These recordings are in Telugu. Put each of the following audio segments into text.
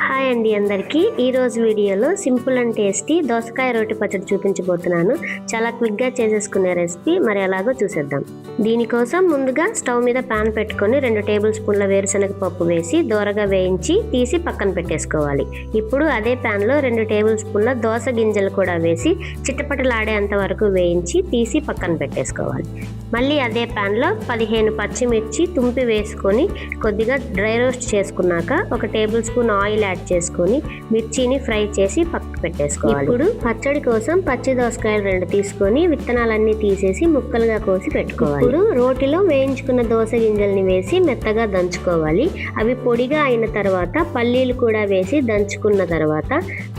హాయ్ అండి అందరికీ. ఈరోజు వీడియోలో సింపుల్ అండ్ టేస్టీ దోసకాయ రోటి పచ్చడి చూపించబోతున్నాను. చాలా క్విక్గా చేసేసుకునే రెసిపీ, మరి ఎలాగో చూసేద్దాం. దీనికోసం ముందుగా స్టవ్ మీద పాన్ పెట్టుకొని 2 టేబుల్ స్పూన్ల వేరుశనగ పప్పు వేసి దోరగా వేయించి తీసి పక్కన పెట్టేసుకోవాలి. ఇప్పుడు అదే ప్యాన్లో 2 టేబుల్ స్పూన్ల దోస గింజలు కూడా వేసి చిట్టపటలాడేంత వరకు వేయించి తీసి పక్కన పెట్టేసుకోవాలి. మళ్ళీ అదే ప్యాన్లో 15 పచ్చిమిర్చి తుంపి వేసుకొని కొద్దిగా డ్రై రోస్ట్ చేసుకున్నాక 1 టేబుల్ స్పూన్ ఆయిల్ యాడ్ చేసుకొని మిర్చిని ఫ్రై చేసి పక్కకు పెట్టేసుకోవాలి. ఇప్పుడు పచ్చడి కోసం పచ్చి దోసకాయలు 2 తీసుకొని విత్తనాలన్నీ తీసేసి ముక్కలుగా కోసి పెట్టుకోవాలి. ఇప్పుడు రోటిలో వేయించుకున్న దోస గింజల్ని వేసి మెత్తగా దంచుకోవాలి. అవి పొడిగా అయిన తర్వాత పల్లీలు కూడా వేసి దంచుకున్న తర్వాత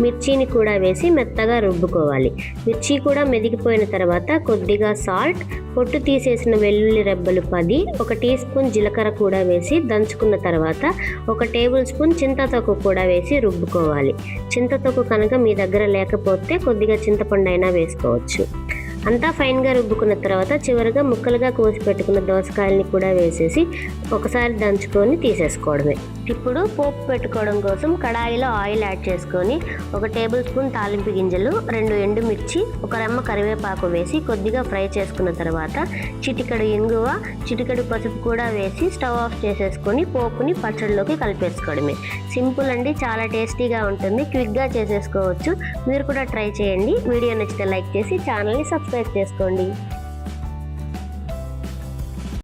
మిర్చిని కూడా వేసి మెత్తగా రుబ్బుకోవాలి. మిర్చి కూడా మెదిగిపోయిన తర్వాత కొద్దిగా సాల్ట్, పొట్టు తీసేసిన వెల్లుల్లి రెబ్బలు 10, 1 టీ స్పూన్ జీలకర్ర కూడా వేసి దంచుకున్న తర్వాత 1 టేబుల్ స్పూన్ చింతతొక్కు కూడా వేసి రుబ్బుకోవాలి. చింతతొక్కు కనుక మీ దగ్గర లేకపోతే కొద్దిగా చింతపండు అయినా వేసుకోవచ్చు. అంతా ఫైన్గా రుబ్బుకున్న తర్వాత చివరిగా ముక్కలుగా కోసి పెట్టుకున్న దోసకాయల్ని కూడా వేసేసి ఒకసారి దంచుకొని తీసేసుకోవడమే. ఇప్పుడు పోపు పెట్టుకోవడం కోసం కడాయిలో ఆయిల్ యాడ్ చేసుకొని 1 టేబుల్ స్పూన్ తాలింపు గింజలు, 2 ఎండుమిర్చి, 1 రెమ్మ కరివేపాకు వేసి కొద్దిగా ఫ్రై చేసుకున్న తర్వాత చిటికెడు ఇంగువ, చిటికెడు పసుపు కూడా వేసి స్టవ్ ఆఫ్ చేసేసుకొని పోపుని పచ్చడిలోకి కలిపేసుకోవడమే. సింపుల్ అండి, చాలా టేస్టీగా ఉంటుంది. క్విక్గా చేసేసుకోవచ్చు. మీరు కూడా ట్రై చేయండి. వీడియో నచ్చితే లైక్ చేసి ఛానల్ని సబ్స్క్రైబ్ చేసుకోండి.